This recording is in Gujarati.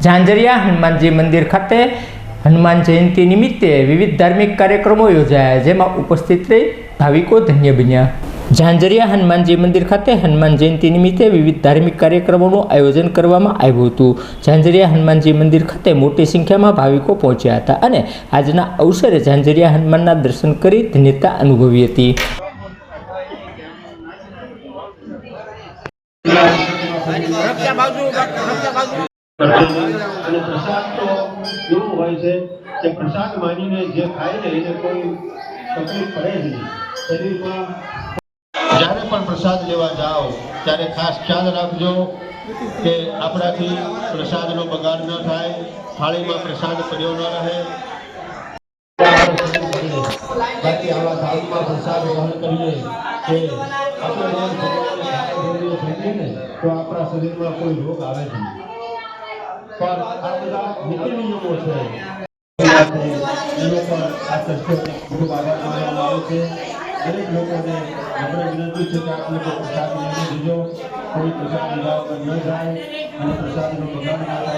ઝાંઝરિયા હનુમાનજી મંદિર ખાતે હનુમાન જયંતિ નિમિત્તે વિવિધ ધાર્મિક કાર્યક્રમો યોજાયા, જેમાં ઉપસ્થિત રહી ભાવિકો ધન્ય બન્યા। ઝાંઝરિયા હનુમાનજી મંદિર ખાતે હનુમાન જયંતિ નિમિત્તે વિવિધ ધાર્મિક કાર્યક્રમોનું આયોજન કરવામાં આવ્યું હતું। ઝાંઝરિયા હનુમાનજી મંદિર ખાતે મોટી સંખ્યામાં ભાવિકો પહોંચ્યા હતા અને આજના અવસરે ઝાંઝરિયા હનુમાનના દર્શન કરી ધન્યતા અનુભવી હતી। અને પ્રસાદ તો એવું હોય છે કે પ્રસાદ માનીને જે ખાય ને એને કોઈ તકલીફ પડે જ નહીં શરીરમાં। જ્યારે પણ પ્રસાદ લેવા જાઓ ત્યારે ખાસ ખ્યાલ રાખજો કે આપણાથી પ્રસાદનો બગાડ ન થાય, થાળીમાં પ્રસાદ પડ્યો ન રહે। બાકી આવા થાળીમાં પ્રસાદ ગ્રહણ કરીએ કે આપણે તો આપણા શરીરમાં કોઈ રોગ આવે નહીં। पर આ બધા નીતિ નિયમો છે એનો પર આ ચર્ચા ખૂબ આભાર માનવામાં આવે છે। દરેક લોકોને આપણે વિનંતી છે કે આપણે પ્રસાદ લઈને જજો, કોઈ પ્રસાદ લેવા ન જાય અને પ્રસાદનો બગાડ ના થાય।